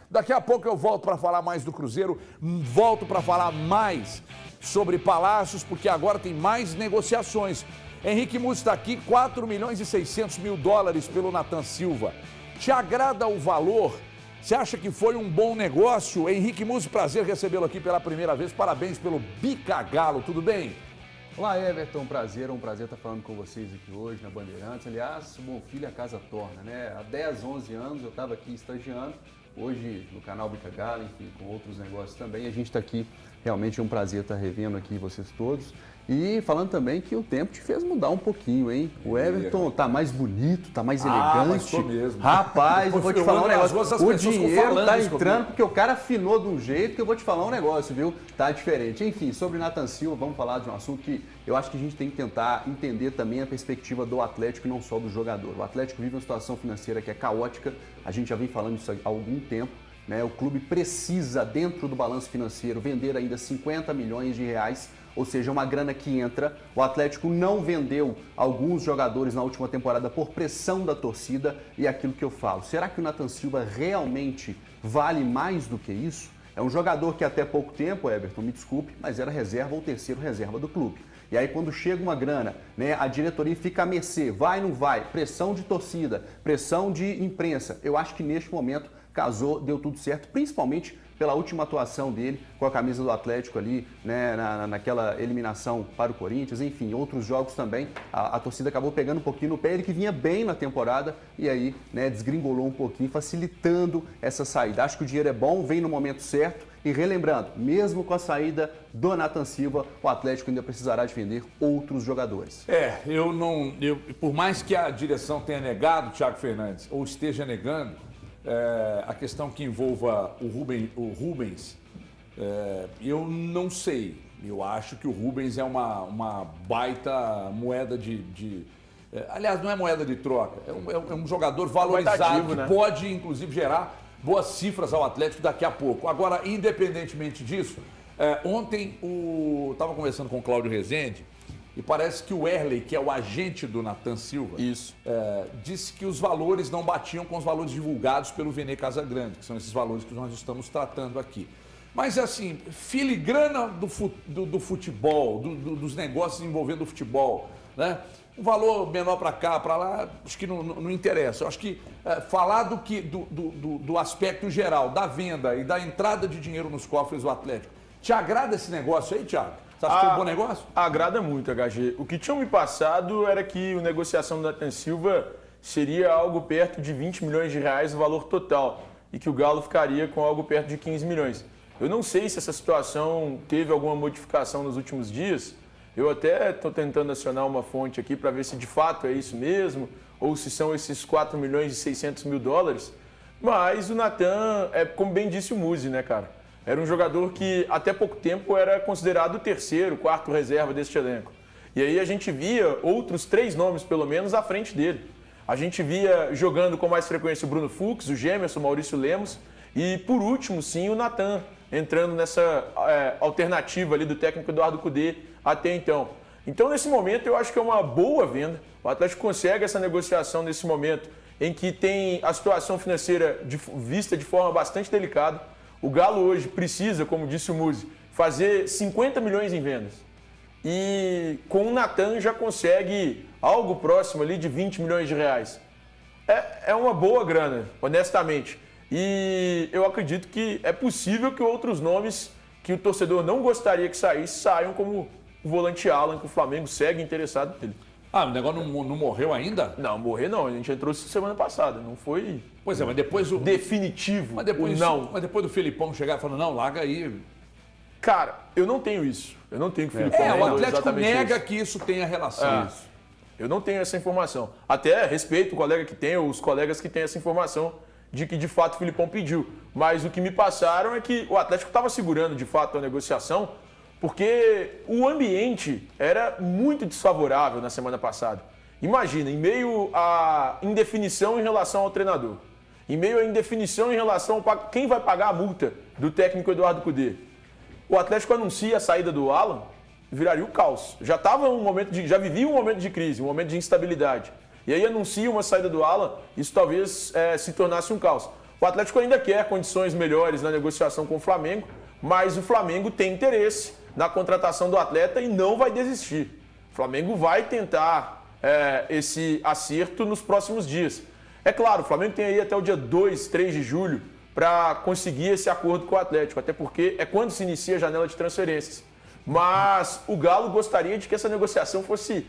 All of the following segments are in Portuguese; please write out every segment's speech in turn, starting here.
Daqui a pouco eu volto para falar mais do Cruzeiro, volto para falar mais sobre Palácios, porque agora tem mais negociações. Henrique Musso está aqui, 4 milhões e 600 mil dólares pelo Nathan Silva. Te agrada o valor? Você acha que foi um bom negócio? Henrique Musso, prazer recebê-lo aqui pela primeira vez. Parabéns pelo Bicagalo, tudo bem? Olá, Everton, um prazer estar falando com vocês aqui hoje na Bandeirantes. Aliás, bom filho a casa torna, né? Há 10, 11 anos eu estava aqui estagiando, hoje no canal Bicagalo, enfim, com outros negócios também. A gente está aqui, realmente é um prazer estar revendo aqui vocês todos. E falando também que o tempo te fez mudar um pouquinho, hein? O Everton tá mais bonito, tá mais elegante. Mas tô mesmo. Rapaz, eu vou te falar um negócio. O dinheiro tá entrando comigo, porque o cara afinou de um jeito que eu vou te falar um negócio, viu? Tá diferente. Enfim, sobre Nathan Silva, vamos falar de um assunto que eu acho que a gente tem que tentar entender também a perspectiva do Atlético e não só do jogador. O Atlético vive uma situação financeira que é caótica, a gente já vem falando isso há algum tempo. O clube precisa, dentro do balanço financeiro, vender ainda 50 milhões de reais, ou seja, uma grana que entra. O Atlético não vendeu alguns jogadores na última temporada por pressão da torcida e é aquilo que eu falo. Será que o Nathan Silva realmente vale mais do que isso? É um jogador que até pouco tempo, Everton, me desculpe, mas era reserva ou terceiro reserva do clube. E aí quando chega uma grana, a diretoria fica a mercê, vai ou não vai, pressão de torcida, pressão de imprensa. Eu acho que neste momento casou, deu tudo certo, principalmente pela última atuação dele com a camisa do Atlético ali, naquela eliminação para o Corinthians, enfim, outros jogos também. A torcida acabou pegando um pouquinho no pé, ele que vinha bem na temporada e aí desgringolou um pouquinho, facilitando essa saída. Acho que o dinheiro é bom, vem no momento certo e relembrando, mesmo com a saída do Nathan Silva, o Atlético ainda precisará de vender outros jogadores. Por mais que a direção tenha negado, Thiago Fernandes, ou esteja negando, a questão que envolva o Rubens, eu não sei. Eu acho que o Rubens é uma baita moeda aliás, não é moeda de troca, é um jogador valorizado que pode, inclusive, gerar boas cifras ao Atlético daqui a pouco. Agora, independentemente disso, ontem estava conversando com o Cláudio Rezende, e parece que o Erley, que é o agente do Nathan Silva, disse que os valores não batiam com os valores divulgados pelo Vene Casagrande, que são esses valores que nós estamos tratando aqui. Mas assim, filigrana do futebol, dos negócios envolvendo o futebol, um valor menor para cá, para lá, acho que não interessa. Eu acho que falar do aspecto geral, da venda e da entrada de dinheiro nos cofres do Atlético, te agrada esse negócio aí, Thiago? Você acha que foi um bom negócio? Agrada muito, HG. O que tinham me passado era que a negociação do Nathan Silva seria algo perto de 20 milhões de reais o valor total e que o Galo ficaria com algo perto de 15 milhões. Eu não sei se essa situação teve alguma modificação nos últimos dias. Eu até estou tentando acionar uma fonte aqui para ver se de fato é isso mesmo ou se são esses 4 milhões e 600 mil dólares. Mas o Nathan, como bem disse o Muzi, né, cara? Era um jogador que até pouco tempo era considerado o terceiro, quarto reserva deste elenco. E aí a gente via outros 3 nomes, pelo menos, à frente dele. A gente via jogando com mais frequência o Bruno Fux, o Gemerson, o Maurício Lemos e, por último, sim, o Nathan, entrando nessa alternativa ali do técnico Eduardo Cudê até então. Então, nesse momento, eu acho que é uma boa venda. O Atlético consegue essa negociação nesse momento em que tem a situação financeira vista de forma bastante delicada. O Galo hoje precisa, como disse o Muzi, fazer 50 milhões em vendas. E com o Nathan já consegue algo próximo ali de 20 milhões de reais. É uma boa grana, honestamente. E eu acredito que é possível que outros nomes que o torcedor não gostaria que saísse, saiam, como o volante Alan, que o Flamengo segue interessado nele. O negócio não morreu ainda? Não, morrer não. A gente entrou semana passada, não foi... Pois é, mas depois definitivo. Mas depois do Felipão chegar e falar, não, larga aí. Cara, eu não tenho isso. Eu não tenho que o Felipão... o Atlético nega que isso tenha relação. Eu não tenho essa informação. Até respeito o colega que tem, ou os colegas que têm essa informação de que de fato o Felipão pediu. Mas o que me passaram é que o Atlético estava segurando de fato a negociação, porque o ambiente era muito desfavorável na semana passada. Imagina, em meio à indefinição em relação ao treinador, em meio à indefinição em relação a quem vai pagar a multa do técnico Eduardo Cudê, o Atlético anuncia a saída do Alan, viraria o caos. Já vivia um momento de crise, um momento de instabilidade. E aí anuncia uma saída do Alan, isso talvez se tornasse um caos. O Atlético ainda quer condições melhores na negociação com o Flamengo, mas o Flamengo tem interesse na contratação do atleta e não vai desistir. O Flamengo vai tentar esse acerto nos próximos dias. É claro, o Flamengo tem aí até o dia 2, 3 de julho para conseguir esse acordo com o Atlético, até porque é quando se inicia a janela de transferências. Mas o Galo gostaria de que essa negociação fosse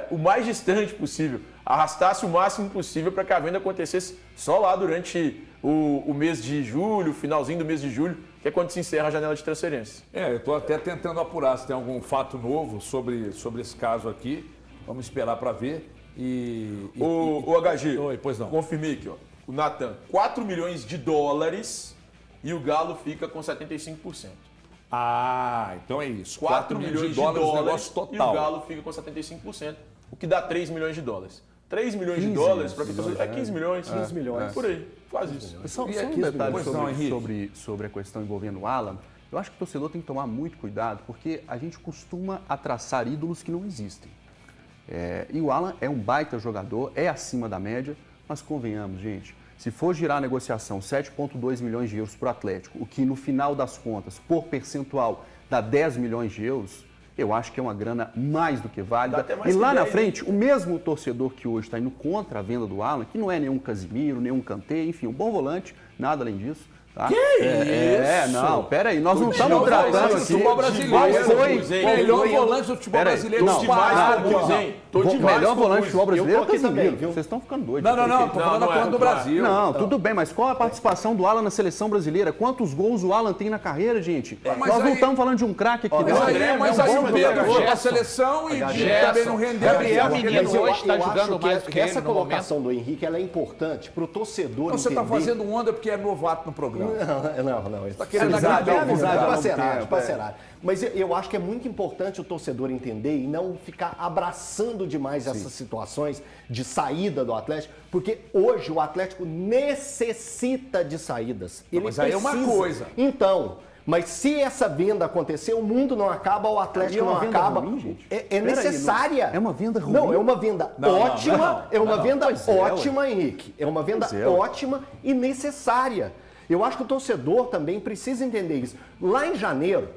o mais distante possível, arrastasse o máximo possível para que a venda acontecesse só lá durante o mês de julho, finalzinho do mês de julho, que é quando se encerra a janela de transferências. Eu estou até tentando apurar se tem algum fato novo sobre esse caso aqui. Vamos esperar para ver. O HG, Oi, pois não. Confirmei aqui, ó. O Natan, 4 milhões de dólares e o Galo fica com 75%. Ah, então é isso. 4 milhões de dólares negócio e o total. Galo fica com 75%, o que dá 3 milhões de dólares. 3 milhões de dólares para quem 15 milhões. 15 milhões. Por aí, quase isso. Só um E detalhe pois não, Henrique? sobre a questão envolvendo o Alan. Eu acho que o torcedor tem que tomar muito cuidado, porque a gente costuma traçar ídolos que não existem. E o Alan é um baita jogador, é acima da média, mas convenhamos, gente, se for girar a negociação 7,2 milhões de euros para o Atlético, o que no final das contas, por percentual, dá 10 milhões de euros, eu acho que é uma grana mais do que válida. E lá na frente, o mesmo torcedor que hoje está indo contra a venda do Alan, que não é nenhum Casimiro, nenhum Kanté, enfim, um bom volante, nada além disso. Tá? Que isso? Não, peraí, nós não estamos tratando aqui. Futebol brasileiro. Qual foi o melhor volante do futebol brasileiro? Melhor volante do futebol brasileiro é o também, Casimiro. viu? Vocês estão ficando doidos. Não, tô falando da conta do Brasil. Não, tudo bem, mas qual a participação do Alan na seleção brasileira? Quantos gols o Alan tem na carreira, gente? Nós não estamos falando de um craque aqui, não. Mas aí o Pedro foi pra seleção e também não rendeu. Gabriel Menino mas eu hoje está acho jogando mais do que essa ele no colocação do Henrique ela é importante para o torcedor Você está entender. fazendo onda porque é novato no programa. Não. Tá querendo amizade, agradar o amizade, convidado. parceragem. Mas eu acho que é muito importante o torcedor entender e não ficar abraçando demais essas situações de saída do Atlético, porque hoje o Atlético necessita de saídas. Ele mas aí é uma coisa. Então, mas se essa venda acontecer, o mundo não acaba, o Atlético não acaba. Ruim, gente. É necessária. É uma venda ruim. Não, é uma venda ótima. É uma venda ótima, ué. Henrique. É uma venda Pois é, ótima e necessária. Eu acho que o torcedor também precisa entender isso. Lá em janeiro,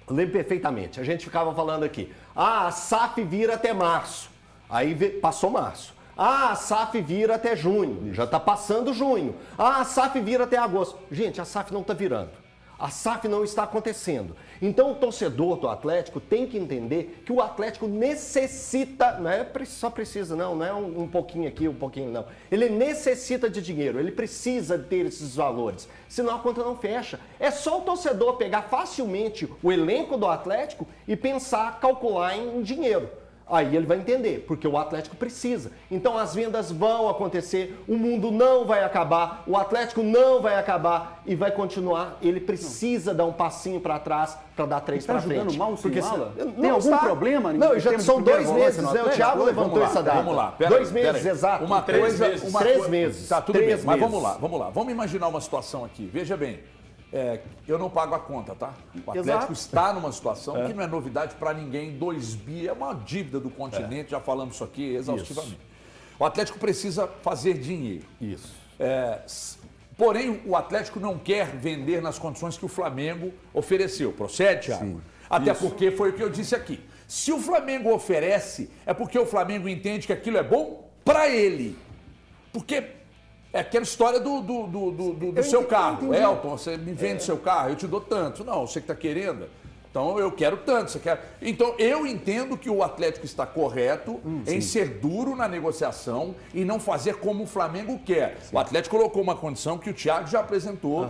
eu lembro perfeitamente, a gente ficava falando aqui, a SAF vira até março. Aí passou março. A SAF vira até junho. Já está passando junho. A SAF vira até agosto. Gente, a SAF não está virando. A SAF não está acontecendo. Então o torcedor do Atlético tem que entender que o Atlético necessita, não é só precisa não é um pouquinho aqui, um pouquinho não. Ele necessita de dinheiro, ele precisa ter esses valores, senão a conta não fecha. É só o torcedor pegar facilmente o elenco do Atlético e pensar, calcular em dinheiro. Aí ele vai entender, porque o Atlético precisa. Então as vendas vão acontecer, o mundo não vai acabar, o Atlético não vai acabar e vai continuar. Ele precisa dar um passinho para trás para dar 3 para frente. Está jogando mal o porque Mala? não Tem algum está. problema? Não, já são 2 meses, né? O Thiago levantou essa data. Vamos lá. 2 meses, exato. 3 3 meses. Tá, tudo 3 bem, mas meses. vamos lá. Vamos imaginar uma situação aqui. Veja bem, eu não pago a conta, tá? O Atlético Exato. está numa situação que não é novidade para ninguém. 2 bi é uma dívida do continente, já falamos isso aqui exaustivamente. O Atlético precisa fazer dinheiro. Isso. Porém, o Atlético não quer vender nas condições que o Flamengo ofereceu. Procede, Thiago? Sim. Até porque foi o que eu disse aqui. Se o Flamengo oferece, é porque o Flamengo entende que aquilo é bom para ele. Porque é aquela história do seu carro. Elton, você me vende seu carro, eu te dou tanto. Não, você que está querendo. Então eu quero tanto, você quer. Então eu entendo que o Atlético está correto em ser duro na negociação e não fazer como o Flamengo quer. Sim. O Atlético colocou uma condição que o Thiago já apresentou.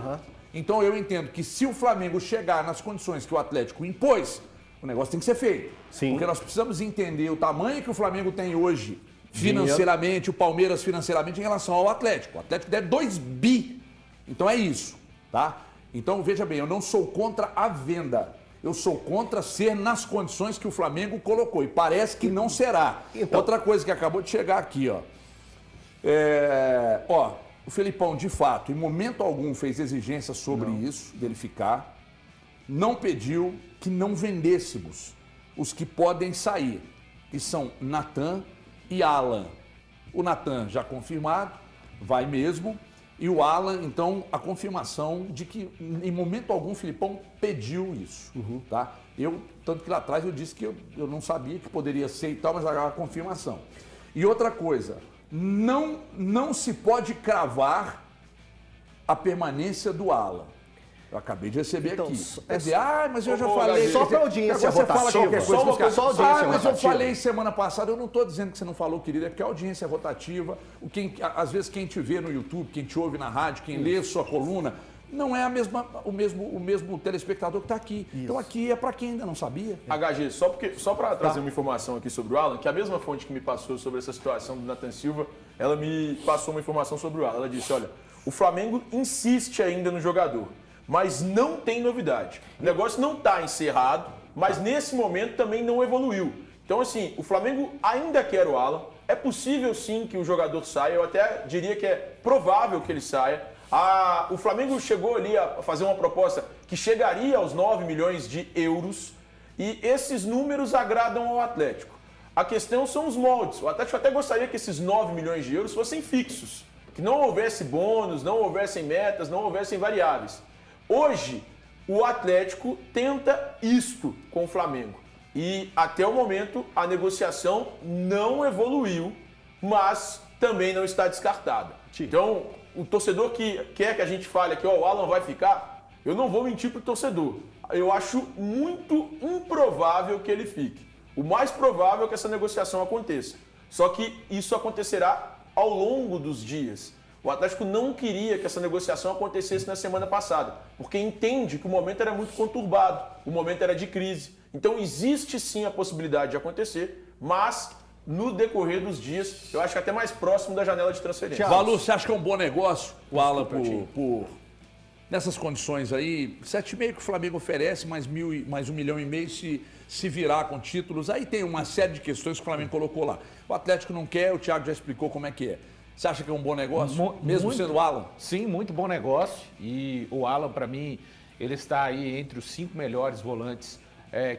Então eu entendo que se o Flamengo chegar nas condições que o Atlético impôs, o negócio tem que ser feito. Sim. Porque nós precisamos entender o tamanho que o Flamengo tem hoje financeiramente, o Palmeiras financeiramente em relação ao Atlético. O Atlético deve 2 bi. Então é isso, tá? Então veja bem, eu não sou contra a venda. Eu sou contra ser nas condições que o Flamengo colocou. E parece que não será. Então, outra coisa que acabou de chegar aqui, ó. O Felipão, de fato, em momento algum fez exigência sobre isso, dele ficar. Não pediu que não vendêssemos os que podem sair, que são Natan e Alan. O Natan já confirmado, vai mesmo. E o Alan, então, a confirmação de que em momento algum o Filipão pediu isso. Tá? Tanto que lá atrás eu disse que eu não sabia que poderia ser e tal, mas agora a confirmação. E outra coisa, não se pode cravar a permanência do Alan. Eu acabei de receber aqui. Quer dizer, mas eu já falei. Só para audiência você fala qualquer coisa. Só audiência mas eu rotativa. falei semana passada, eu não estou dizendo que você não falou, querido, é porque a audiência é rotativa. Às vezes quem te vê no YouTube, quem te ouve na rádio, quem lê sua coluna, não é o mesmo telespectador que está aqui. Isso. Então aqui é para quem ainda não sabia. HG, só para trazer uma informação aqui sobre o Alan, que a mesma fonte que me passou sobre essa situação do Nathan Silva, ela me passou uma informação sobre o Alan. Ela disse, olha, o Flamengo insiste ainda no jogador, mas não tem novidade. O negócio não está encerrado, mas nesse momento também não evoluiu. Então, assim, o Flamengo ainda quer o Alan. É possível, sim, que o jogador saia. Eu até diria que é provável que ele saia. O Flamengo chegou ali a fazer uma proposta que chegaria aos 9 milhões de euros. E esses números agradam ao Atlético. A questão são os moldes. O Atlético até gostaria que esses 9 milhões de euros fossem fixos. Que não houvesse bônus, não houvessem metas, não houvessem variáveis. Hoje, o Atlético tenta isto com o Flamengo. E até o momento a negociação não evoluiu, mas também não está descartada. Então, o torcedor que quer que a gente fale aqui, o Alan vai ficar, eu não vou mentir para o torcedor. Eu acho muito improvável que ele fique. O mais provável é que essa negociação aconteça. Só que isso acontecerá ao longo dos dias. O Atlético não queria que essa negociação acontecesse na semana passada, porque entende que o momento era muito conturbado, o momento era de crise. Então existe sim a possibilidade de acontecer, mas no decorrer dos dias, eu acho que até mais próximo da janela de transferência. Valu, você acha que é um bom negócio o Alan nessas condições aí? 7,5 que o Flamengo oferece, mais 1,5 milhão se virar com títulos. Aí tem uma série de questões que o Flamengo colocou lá. O Atlético não quer, o Thiago já explicou como é que é. Você acha que é um bom negócio, mesmo sendo o Alan? Sim, muito bom negócio. E o Alan, para mim, ele está aí entre os 5 melhores volantes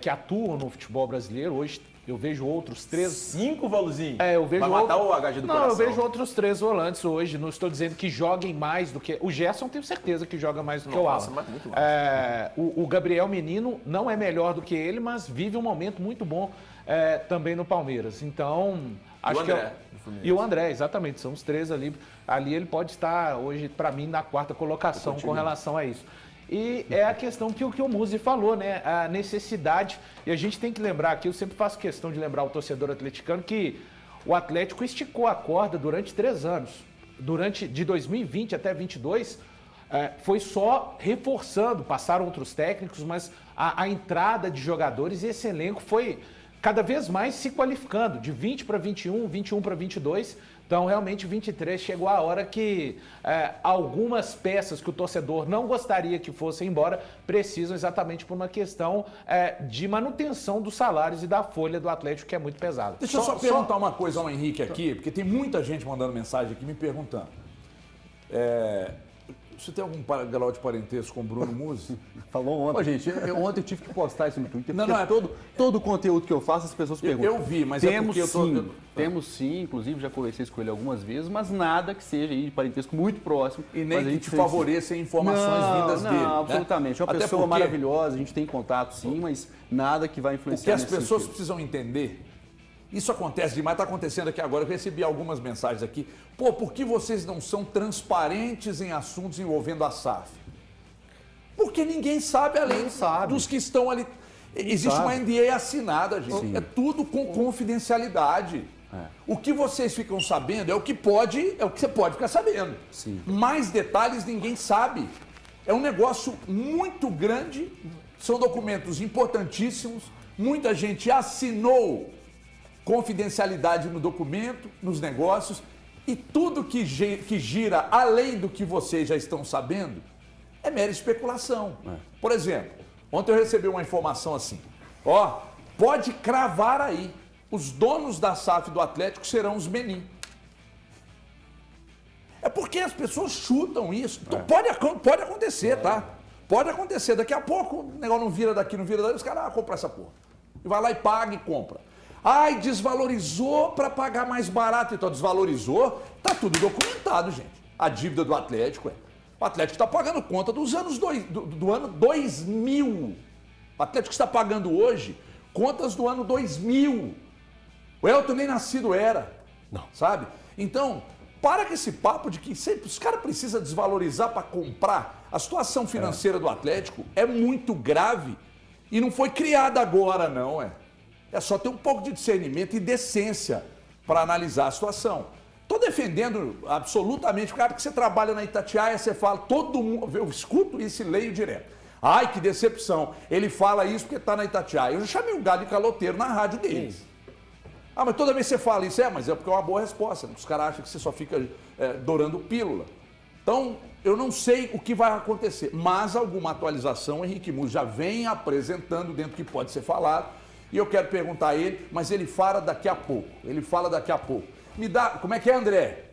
que atuam no futebol brasileiro. Hoje eu vejo outros 3... 5, Valuzinho? Eu vejo vai matar o HG do coração. Eu vejo outros 3 volantes hoje. Não estou dizendo que joguem mais do que... O Gerson tenho certeza que joga mais do que o Alan. Muito o Gabriel Menino não é melhor do que ele, mas vive um momento muito bom também no Palmeiras. Então... Acho que e o André, exatamente, são os 3 ali. Ali ele pode estar hoje, para mim, na 4ª colocação com relação a isso. E é a questão que o Muzi falou, né? A necessidade, e a gente tem que lembrar aqui, eu sempre faço questão de lembrar o torcedor atleticano que o Atlético esticou a corda durante 3 anos. De 2020 até 2022, foi só reforçando, passaram outros técnicos, mas a entrada de jogadores e esse elenco foi cada vez mais se qualificando, de 20 para 21, 21 para 22. Então, realmente, 23 chegou a hora que algumas peças que o torcedor não gostaria que fossem embora precisam exatamente por uma questão de manutenção dos salários e da folha do Atlético, que é muito pesada. Deixa eu só perguntar uma coisa ao Henrique aqui, porque tem muita gente mandando mensagem aqui me perguntando. Você tem algum grau de parentesco com o Bruno Muzi? Falou ontem. Gente, ontem eu tive que postar isso no Twitter, porque todo o conteúdo que eu faço, as pessoas perguntam. Eu vi, mas temos é porque Temos sim, inclusive já conversei com ele algumas vezes, mas nada que seja aí de parentesco muito próximo. E nem que te favoreça em informações vindas dele. Não, absolutamente. É uma pessoa maravilhosa, a gente tem contato sim, mas nada que vai influenciar nesse sentido. O que as pessoas precisam entender... Isso acontece demais, está acontecendo aqui agora. Eu recebi algumas mensagens aqui. Por que vocês não são transparentes em assuntos envolvendo a SAF? Porque ninguém sabe além dos que estão ali. Existe uma NDA assinada, gente. Sim. É tudo com confidencialidade. O que vocês ficam sabendo é o que você pode ficar sabendo. Sim. Mais detalhes ninguém sabe. É um negócio muito grande, são documentos importantíssimos, muita gente assinou confidencialidade no documento, nos negócios, e tudo que gira além do que vocês já estão sabendo é mera especulação. Por exemplo, ontem eu recebi uma informação assim, pode cravar aí, os donos da SAF do Atlético serão os Menin. É porque as pessoas chutam isso. Então, pode acontecer, tá? Pode acontecer. Daqui a pouco o negócio não vira daqui, não vira dali, os caras compram essa porra. E vai lá e paga e compra. Desvalorizou para pagar mais barato. Então, desvalorizou, tá tudo documentado, gente. a dívida do Atlético. O Atlético está pagando conta dos anos do ano 2000. O Atlético está pagando hoje contas do ano 2000. O Elton nem nascido era. Não. Sabe? Então, para com esse papo de que sempre os caras precisam desvalorizar para comprar. A situação financeira do Atlético é muito grave e não foi criada agora, não. É só ter um pouco de discernimento e decência para analisar a situação. Estou defendendo absolutamente, porque você trabalha na Itatiaia, você fala, todo mundo, eu escuto isso e leio direto. Ai, que decepção, ele fala isso porque está na Itatiaia. Eu já chamei o gado de caloteiro na rádio deles. Ah, mas toda vez que você fala isso, mas é porque é uma boa resposta. Os caras acham que você só fica dourando pílula. Então, eu não sei o que vai acontecer, mas alguma atualização o Henrique Musso já vem apresentando dentro do que pode ser falado. E eu quero perguntar a ele, mas ele fala daqui a pouco. Me dá, como é que é, André?